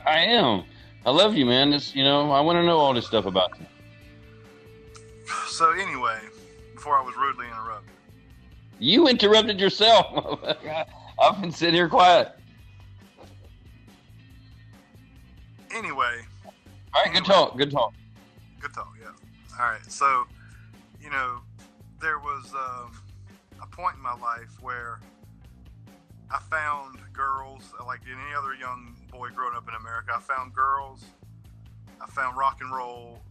I am. I love you, man. I want to know all this stuff about you. So anyway, before I was rudely interrupted. You interrupted yourself. I've been sitting here quiet. Anyway. All right, good talk, yeah. All right, so, there was a point in my life where I found girls, like any other young boy growing up in America. I found girls, I found rock and roll,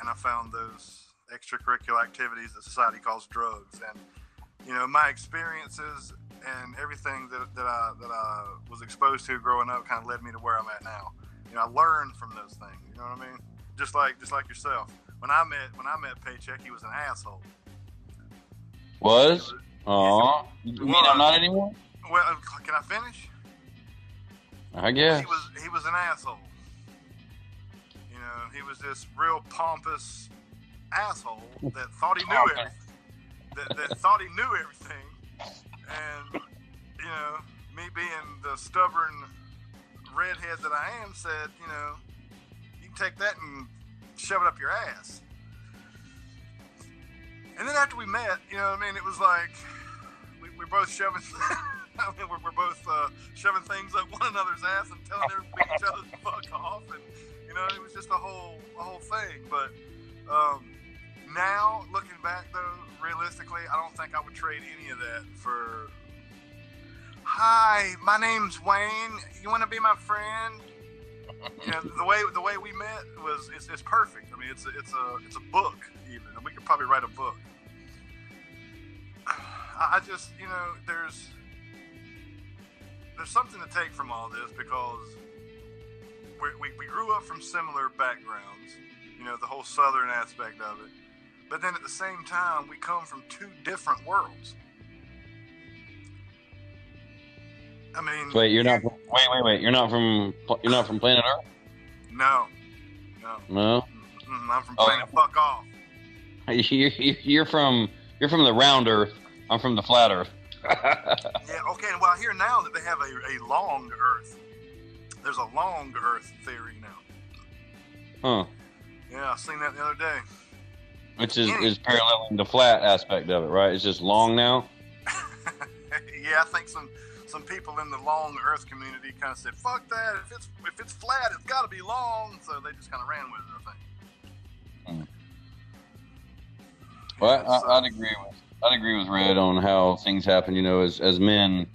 and I found those extracurricular activities that society calls drugs. And, my experiences and everything that I was exposed to growing up kind of led me to where I'm at now. I learned from those things. You know what I mean? Just like yourself. When I met Paycheck, he was an asshole. Was? Oh, you mean I'm not anymore? Well, can I finish? I guess. He was an asshole. He was this real pompous asshole that thought he knew everything. That thought he knew everything. And, me being the stubborn redhead that I am, said, you can take that and shove it up your ass. And then after we met, it was like we're both shoving. we're both shoving things up one another's ass and telling each other to fuck off, and it was just a whole thing. But now looking back, though, realistically, I don't think I would trade any of that for. Hi, my name's Wayne. You want to be my friend? The way we met it's perfect. I mean, it's a book even, and we could probably write a book. I just there's something to take from all this, because we grew up from similar backgrounds, the whole Southern aspect of it, but then at the same time we come from two different worlds. I mean, wait, you're not. Wait. You're not from planet Earth? No. I'm from planet fuck off. You're from the round Earth. I'm from the flat Earth. Yeah. Okay. Well, I hear now that they have a long Earth. There's a long Earth theory now. Huh. Yeah, I seen that the other day. Which is paralleling the flat aspect of it, right? It's just long now. Yeah, I think some people in the long Earth community kind of said, "Fuck that! If it's flat, it's got to be long." So they just kind of ran with it, I think. Well, I'd agree with Red on how things happen. As men,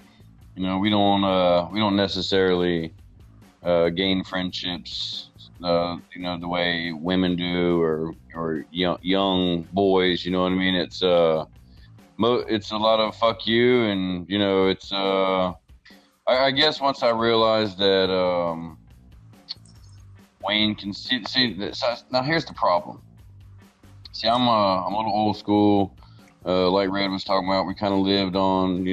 we don't necessarily gain friendships, the way women do, or young boys. You know what I mean? It's a lot of fuck you, and it's I guess once I realized that Wayne can see that. Now here's the problem. See, I'm a little old school, like Red was talking about. We kind of lived on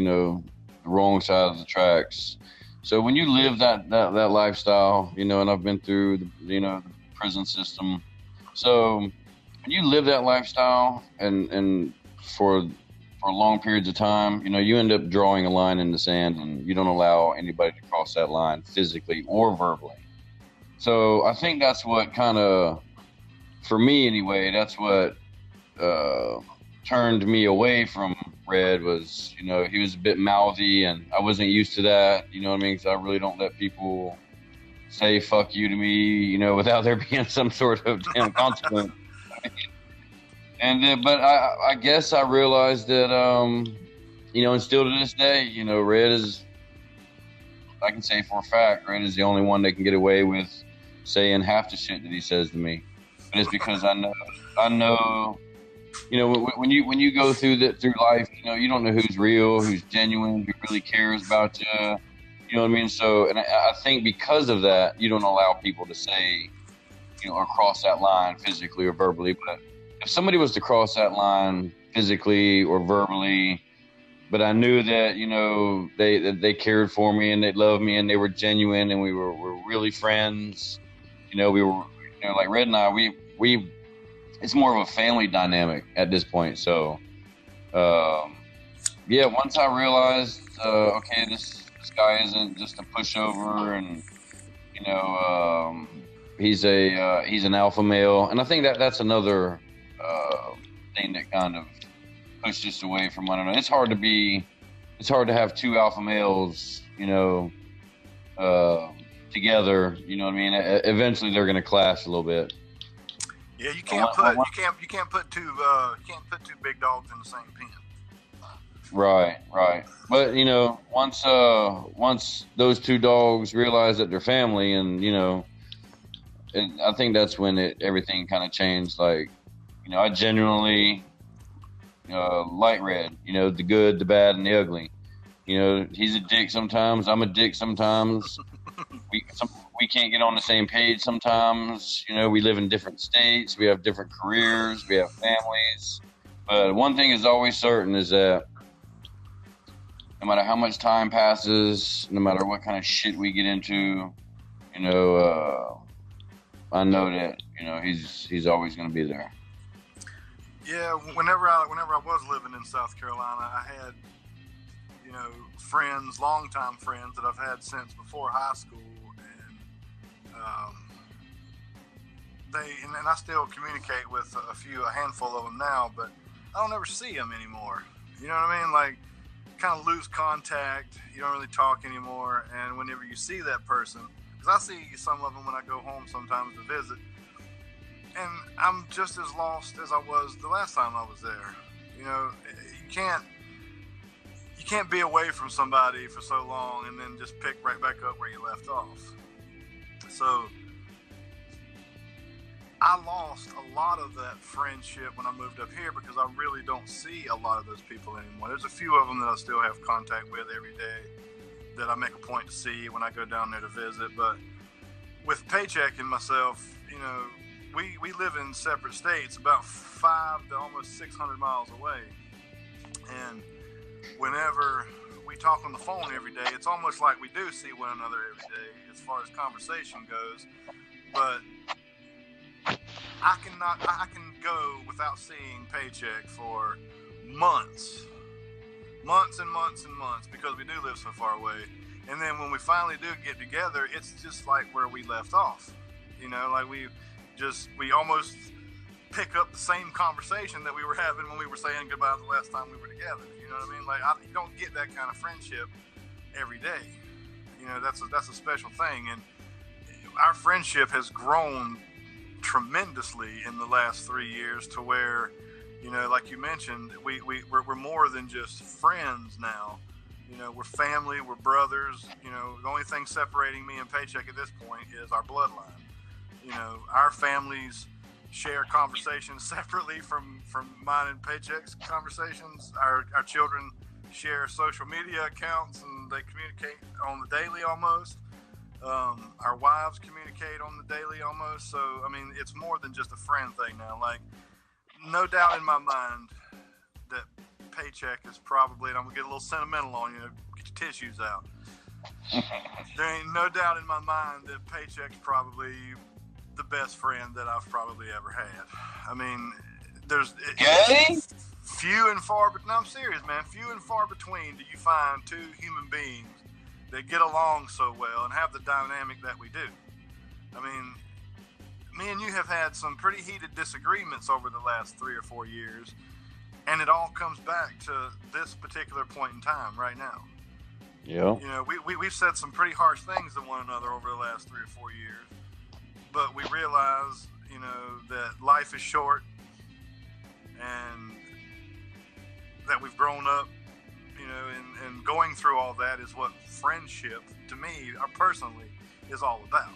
the wrong side of the tracks. So when you live that lifestyle, you know, and I've been through the prison system. So when you live that lifestyle and for long periods of time, you know, you end up drawing a line in the sand, and you don't allow anybody to cross that line physically or verbally. So I think that's what kind of, for me anyway, that's what turned me away from Red was, you know, he was a bit mouthy, and I wasn't used to that, you know what I mean? Because I really don't let people say fuck you to me, you know, without there being some sort of damn consequence. And but I guess I realized that, you know, and still to this day, you know, Red is, I can say for a fact, Red is the only one that can get away with saying half the shit that he says to me. But it's because I know, you know, when you go through life, you know, you don't know who's real, who's genuine, who really cares about you. You know what I mean? So, and I think because of that, you don't allow people to say, you know, or cross that line physically or verbally. But if somebody was to cross that line physically or verbally, but I knew that, you know, they cared for me and they loved me and they were genuine and we were really friends. You know, we were, you know, like Red and I, we it's more of a family dynamic at this point. So, yeah, once I realized, okay, this guy isn't just a pushover, and you know, he's an alpha male, and I think that's another thing that kind of pushed us away from one another. It's hard to have two alpha males, you know, together. You know what I mean? Eventually, they're going to clash a little bit. Yeah, you can't put two big dogs in the same pen. Right. But you know, once those two dogs realize that they're family, and you know, I think that's when everything kind of changed. Like, you know, I genuinely like Red. You know, the good, the bad, and the ugly. You know, he's a dick sometimes. I'm a dick sometimes. We can't get on the same page sometimes. You know, we live in different states. We have different careers. We have families. But one thing is always certain is that no matter how much time passes, no matter what kind of shit we get into, you know, I know that, you know, he's always going to be there. Yeah, whenever I was living in South Carolina, I had, you know, friends, longtime friends that I've had since before high school, and I still communicate with a handful of them now, but I don't ever see them anymore. You know what I mean? Like, kind of lose contact. You don't really talk anymore. And whenever you see that person, because I see some of them when I go home sometimes to visit, and I'm just as lost as I was the last time I was there. You know, you can't be away from somebody for so long and then just pick right back up where you left off. So I lost a lot of that friendship when I moved up here because I really don't see a lot of those people anymore. There's a few of them that I still have contact with every day that I make a point to see when I go down there to visit. But with Paycheck and myself, you know, we live in separate states, about 500 to almost 600 miles away. And whenever we talk on the phone every day, it's almost like we do see one another every day as far as conversation goes. But I can go without seeing Paycheck for months and months and months because we do live so far away. And then when we finally do get together, it's just like where we left off. You know, like we almost pick up the same conversation that we were having when we were saying goodbye the last time we were together. You know what I mean? Like, you don't get that kind of friendship every day. You know, that's a special thing. And our friendship has grown tremendously in the last 3 years to where, you know, like you mentioned, we're more than just friends now. You know, we're family, we're brothers. You know, the only thing separating me and Paycheck at this point is our bloodline. You know, our families share conversations separately from mine and Paycheck's conversations. Our children share social media accounts and they communicate on the daily almost. Our wives communicate on the daily almost. So, I mean, it's more than just a friend thing now. Like, no doubt in my mind that Paycheck is probably, and I'm gonna get a little sentimental on you. Get your tissues out. There ain't no doubt in my mind that Paycheck's probably the best friend that I've probably ever had. I mean, it's few and far, but no, I'm serious, man. Few and far between do you find two human beings that get along so well and have the dynamic that we do. I mean, me and you have had some pretty heated disagreements over the last 3 or 4 years, and it all comes back to this particular point in time right now. Yeah. You know, we've said some pretty harsh things to one another over the last 3 or 4 years, but we realize, you know, that life is short and that we've grown up, you know, and going through all that is what friendship, to me, personally, is all about.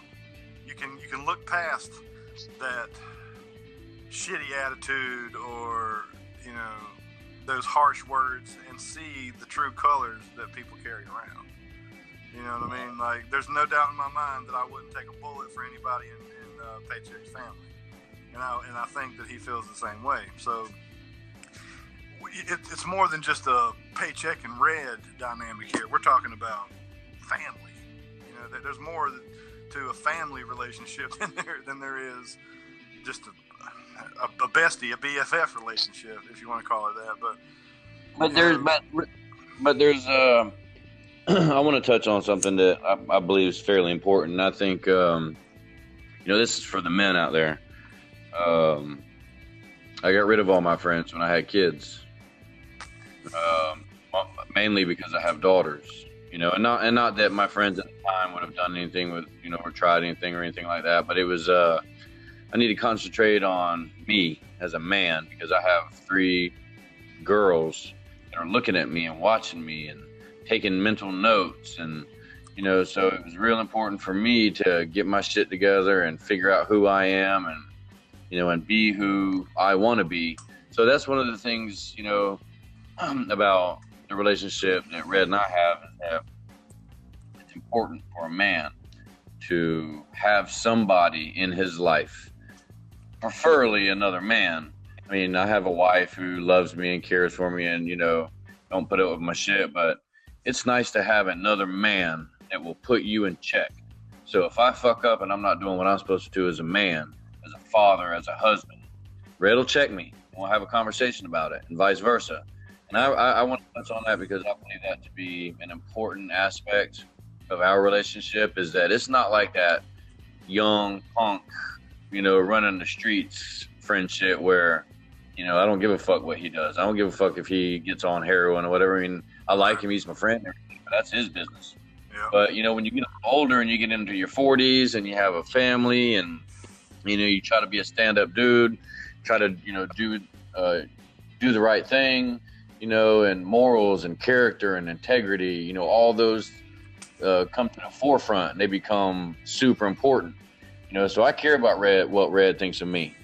You can look past that shitty attitude or, you know, those harsh words and see the true colors that people carry around. You know what I mean? Like, there's no doubt in my mind that I wouldn't take a bullet for anybody in Paycheck's family, and I think that he feels the same way. So it's more than just a Paycheck and Red dynamic here. We're talking about family. You know, there's more to a family relationship than there is just a bestie, a BFF relationship, if you want to call it that. But there's I want to touch on something that I believe is fairly important. I think you know, this is for the men out there. I got rid of all my friends when I had kids, mainly because I have daughters. You know, and not that my friends at the time would have done anything with, you know, or tried anything or anything like that. But it was I need to concentrate on me as a man, because I have 3 girls that are looking at me and watching me and taking mental notes, and you know, so it was real important for me to get my shit together and figure out who I am, and you know, and be who I want to be. So that's one of the things, you know, about the relationship that Red and I have, is that it's important for a man to have somebody in his life, preferably another man. I mean, I have a wife who loves me and cares for me and, you know, don't put up with my shit, but it's nice to have another man that will put you in check. So if I fuck up and I'm not doing what I'm supposed to do as a man, as a father, as a husband, Red will check me. We'll have a conversation about it, and vice versa. And I want to touch on that because I believe that to be an important aspect of our relationship, is that it's not like that young punk, you know, running the streets friendship where, you know, I don't give a fuck what he does. I don't give a fuck if he gets on heroin or whatever. I mean, I like him. He's my friend. But that's his business. Yeah. But, you know, when you get older and you get into your 40s and you have a family and, you know, you try to be a stand-up dude, try to, you know, do the right thing, you know, and morals and character and integrity, you know, all those come to the forefront and they become super important. You know, so I care about what Red thinks of me.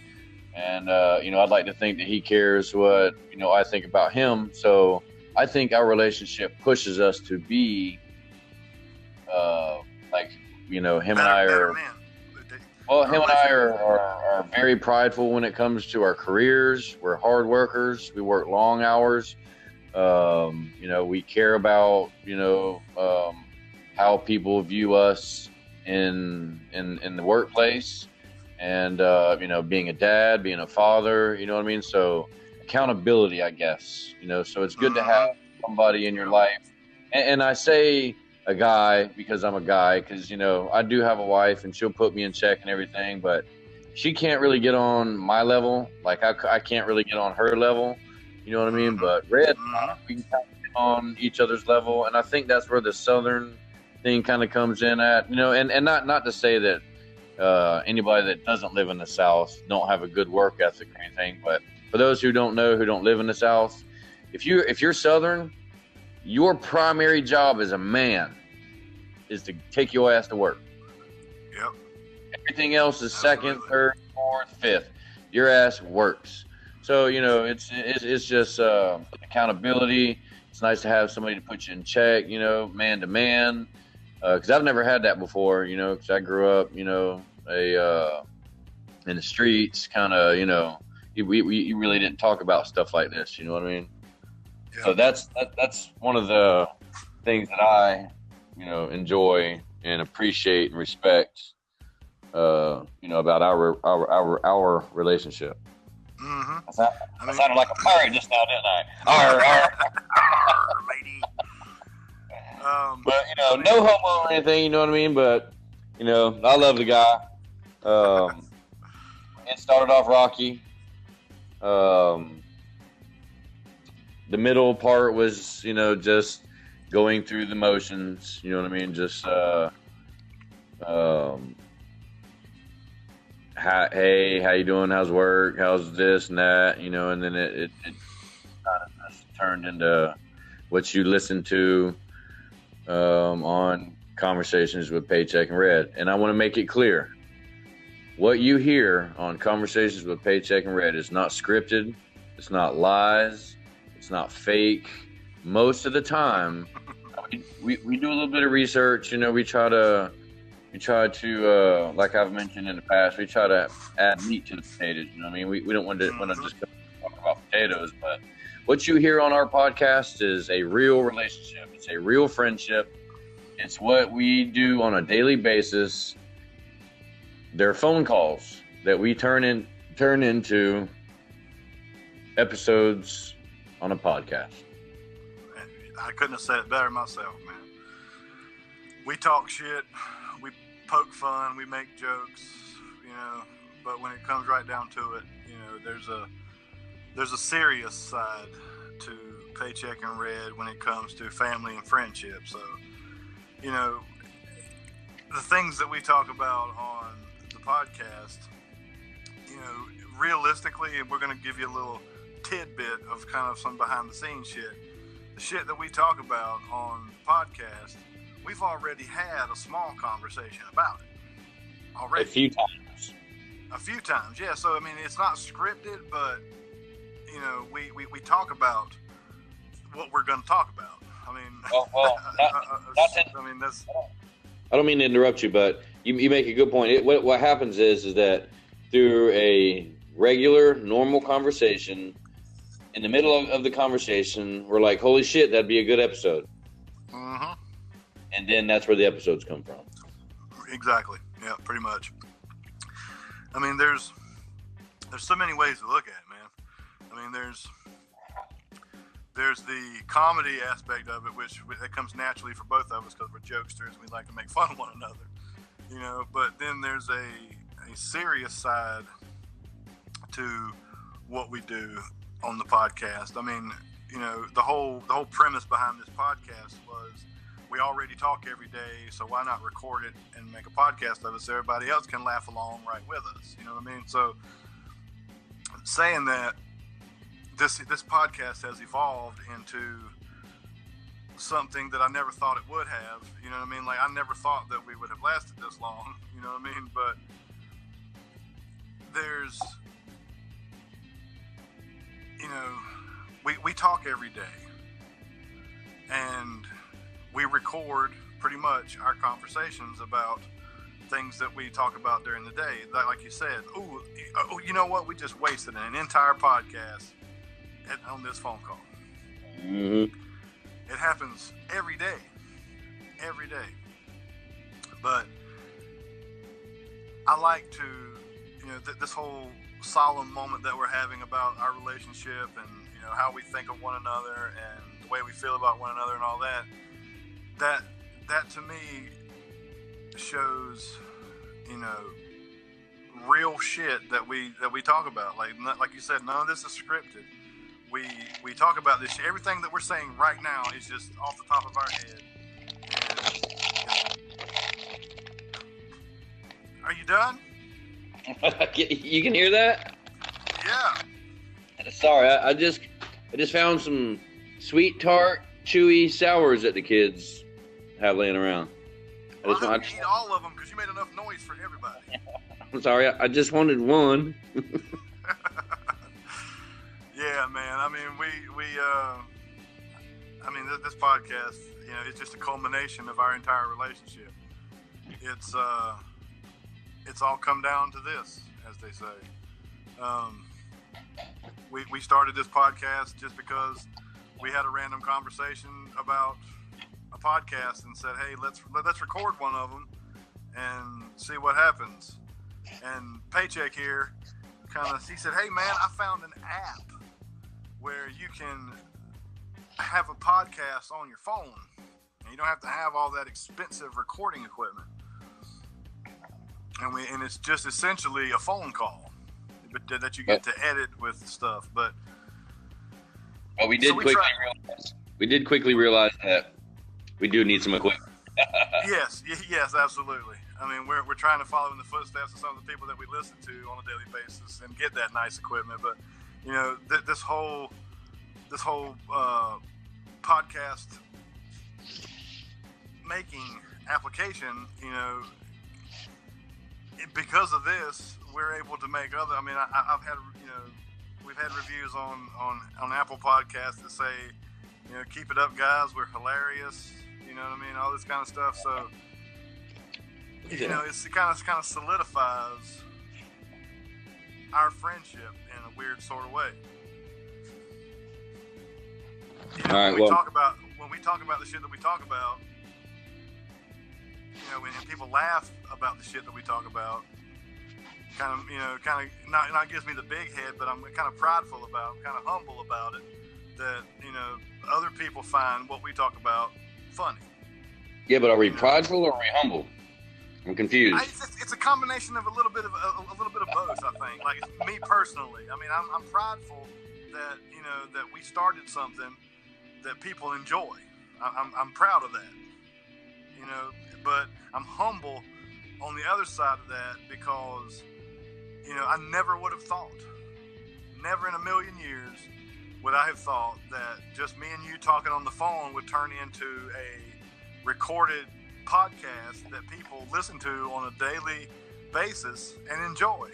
And, you know, I'd like to think that he cares what, you know, I think about him. So I think our relationship pushes us to be, like, you know, him and I are, well, him and I are very prideful when it comes to our careers. We're hard workers. We work long hours. You know, we care about, you know, how people view us in the workplace, and you know, being a dad, being a father, you know what I mean? So accountability, I guess, you know, so it's good to have somebody in your life. And I say a guy because I'm a guy, because, you know, I do have a wife and she'll put me in check and everything, but she can't really get on my level. Like I can't really get on her level, you know what I mean? But Red, we can kind of get on each other's level. And I think that's where the Southern thing kind of comes in at, you know, and not to say that anybody that doesn't live in the South don't have a good work ethic or anything, but for those who don't know, who don't live in the South, if you're Southern, your primary job as a man is to take your ass to work. Yep. Everything else is second, third, fourth, fifth. Your ass works. So, you know, it's just accountability. It's nice to have somebody to put you in check, you know, man to man. Because I've never had that before, you know, because I grew up, you know, in the streets, kind of, you know, we really didn't talk about stuff like this, you know what I mean? Yeah. So that's one of the things that I, enjoy and appreciate and respect, about our relationship. Mm-hmm. I sounded like a pirate just now, didn't I? Arr, arr. Arr, lady. But no homo or anything, you know what I mean? But I love the guy. It started off rocky. The middle part was, just going through the motions. You know what I mean? Just hey, how you doing? How's work? How's this and that? And then it kind of just turned into what you listen to on Conversations with Paycheck and Red. And I want to make it clear, what you hear on Conversations with Paycheck and Red is not scripted. It's not lies. It's not fake. Most of the time, we do a little bit of research. We try to, like I've mentioned in the past, we try to add meat to the potatoes. You know what I mean? We don't want to just talk about potatoes, but what you hear on our podcast is a real relationship. It's a real friendship. It's what we do on a daily basis. They're phone calls that we turn into episodes on a podcast. I couldn't have said it better myself, man. We talk shit, we poke fun, we make jokes, but when it comes right down to it, there's a serious side to Paycheck and Red when it comes to family and friendship. So, the things that we talk about on the podcast, realistically, we're going to give you a little tidbit of kind of some behind the scenes shit. The shit that we talk about on the podcast, we've already had a small conversation about it already. A few times, yeah. So, it's not scripted, but, we talk about what we're going to talk about. That's... I don't mean to interrupt you, but you make a good point. What happens is that through a regular, normal conversation, in the middle of the conversation, we're like, holy shit, that'd be a good episode. Mm-hmm. And then that's where the episodes come from. Exactly. Yeah, pretty much. There's so many ways to look at it, man. There's the comedy aspect of it, which that comes naturally for both of us because we're jokesters and we like to make fun of one another, But then there's a serious side to what we do on the podcast. The whole premise behind this podcast was we already talk every day, so why not record it and make a podcast of it so everybody else can laugh along right with us? You know what I mean? So saying that, this podcast has evolved into something that I never thought it would have. You know what I mean? Like, I never thought that we would have lasted this long. You know what I mean? But there's, we talk every day, and we record pretty much our conversations about things that we talk about during the day. Like you said, you know what? We just wasted an entire podcast on this phone call. Mm-hmm. It happens every day. But I like to, this whole solemn moment that we're having about our relationship and, how we think of one another and the way we feel about one another and all that, that to me shows, real shit that we talk about. Like you said, none of this is scripted. We talk about this shit. Everything that we're saying right now is just off the top of our head. Are you done? You can hear that? Yeah. Sorry, I just found some sweet, tart, chewy sours that the kids have laying around. I didn't eat all of them because you made enough noise for everybody. I'm sorry, I just wanted one. Yeah, man. This podcast, it's just a culmination of our entire relationship. It's all come down to this, as they say. We started this podcast just because we had a random conversation about a podcast and said, hey, let's record one of them and see what happens. And Paycheck here he said, hey man, I found an app where you can have a podcast on your phone and you don't have to have all that expensive recording equipment. And it's just essentially a phone call, but that you get to edit with stuff. But we did quickly realize that we do need some equipment. Yes, absolutely. I mean, we're trying to follow in the footsteps of some of the people that we listen to on a daily basis and get that nice equipment. But you know, this whole podcast making application, you know, because of this, we're able to make other. I mean, I've had, you know, we've had reviews on Apple Podcasts that say, you know, keep it up, guys. We're hilarious. You know what I mean? All this kind of stuff. So, you know, it kind of solidifies our friendship in a weird sort of way. You know, when we talk about the shit that we talk about, you know, when people laugh about the shit that we talk about, kind of not gives me the big head, but I'm kind of prideful about, I'm kind of humble about it, that, you know, other people find what we talk about funny. Yeah, but are we prideful or are we humble? I'm confused. It's a combination of a little bit of both, I think. Like, it's me personally. I mean, I'm prideful that, you know, that we started something that people enjoy. I'm proud of that, you know. But I'm humble on the other side of that because, you know, I never would have thought, never in a million years would I have thought that just me and you talking on the phone would turn into a recorded podcast that people listen to on a daily basis and enjoy.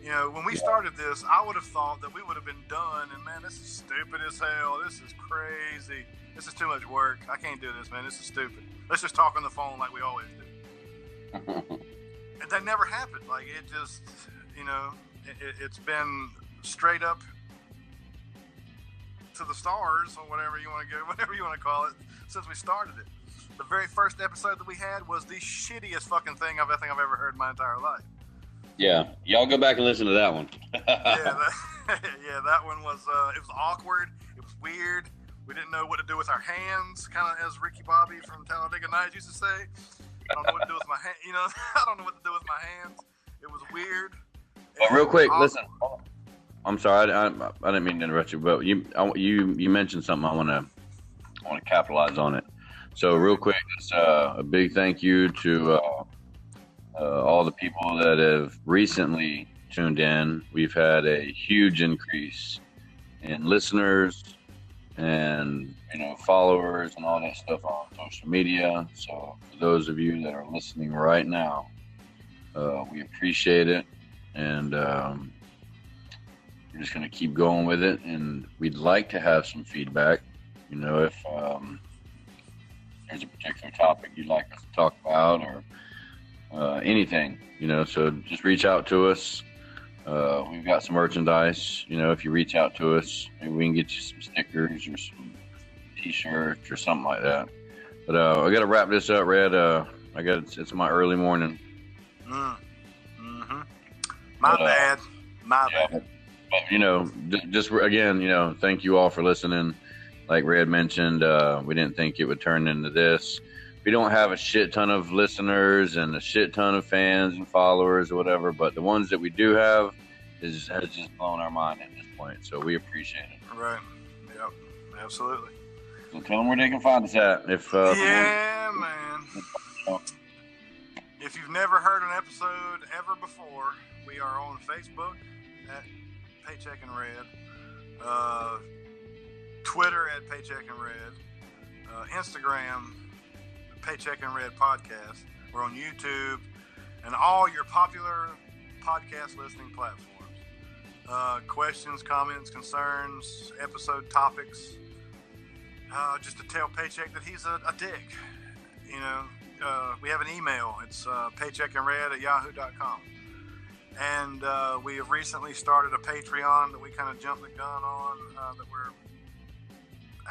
You know, when we started this, I would have thought that we would have been done, and man, this is stupid as hell. This is crazy. This is too much work. I can't do this, man. This is stupid. Let's just talk on the phone like we always do. And that never happened. Like, it just, you know, it's been straight up to the stars, or whatever you want to call it, since we started it. The very first episode that we had was the shittiest fucking thing I think I've ever heard in my entire life. Yeah, y'all go back and listen to that one. That one was, it was awkward. It was weird. We didn't know what to do with our hands, kind of as Ricky Bobby from Talladega Nights used to say. I don't know what to do with my hand. You know, I don't know what to do with my hands. It was weird. But real quick, listen. I'm sorry, I didn't mean to interrupt you, but you mentioned something. I want to capitalize on it. So real quick, it's a big thank you to all the people that have recently tuned in. We've had a huge increase in listeners and, you know, followers and all that stuff on social media. So for those of you that are listening right now, we appreciate it, and we're just going to keep going with it. And we'd like to have some feedback. You know, if there's a particular topic you'd like us to talk about, or anything, you know, so just reach out to us. We've got some merchandise. You know, if you reach out to us, maybe we can get you some stickers or some t-shirts or something like that. But I got to wrap this up, Red. It's my early morning. Mm-hmm. My bad. But, you know, just again, you know, thank you all for listening. Like Red mentioned, we didn't think it would turn into this. We don't have a shit ton of listeners and a shit ton of fans and followers or whatever, but the ones that we do have has just blown our mind at this point. So we appreciate it. Right. Yep. Absolutely. So tell them where they can find us at. Man. If you've never heard an episode ever before, we are on Facebook at Paycheck and Red, Twitter at Paycheck and Red, Instagram, Paycheck and Red Podcast. We're on YouTube and all your popular podcast listening platforms. Questions, comments, concerns, episode topics. Just to tell Paycheck that he's a dick. You know, we have an email. It's paycheckandred@yahoo.com. And we have recently started a Patreon that we kind of jumped the gun on, that we're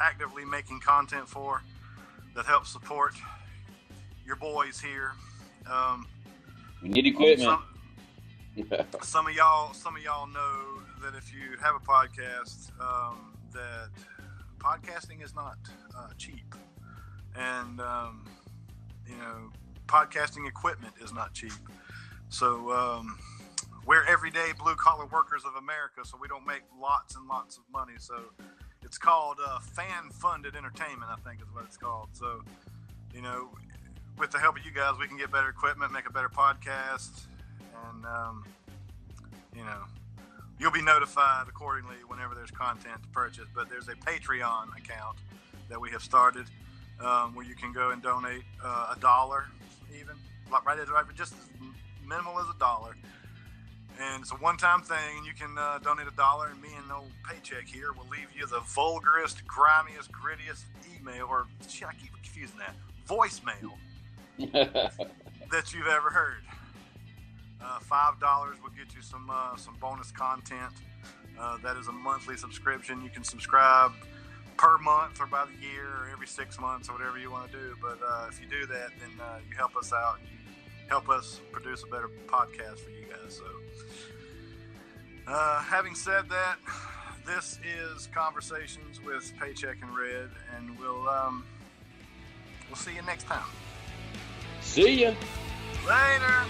actively making content for, that helps support your boys here. We need equipment. Some of y'all know that if you have a podcast, that podcasting is not cheap, and podcasting equipment is not cheap. So we're everyday blue collar workers of America, so we don't make lots and lots of money. So it's called fan funded entertainment, I think is what it's called. So with the help of you guys, we can get better equipment, make a better podcast, and you'll be notified accordingly whenever there's content to purchase. But there's a Patreon account that we have started where you can go and donate $1 even, right just as minimal as $1. And it's a one-time thing, and you can donate $1, and me and old Paycheck here will leave you the vulgarest, grimiest, grittiest email, or shit, I keep confusing that, voicemail that you've ever heard. $5 will get you some bonus content. That is a monthly subscription. You can subscribe per month or by the year or every 6 months or whatever you want to do. But if you do that, then you help us out. And you help us produce a better podcast for you guys. So having said that, this is Conversations with Paycheck and Red, and we'll see you next time. See ya. Later.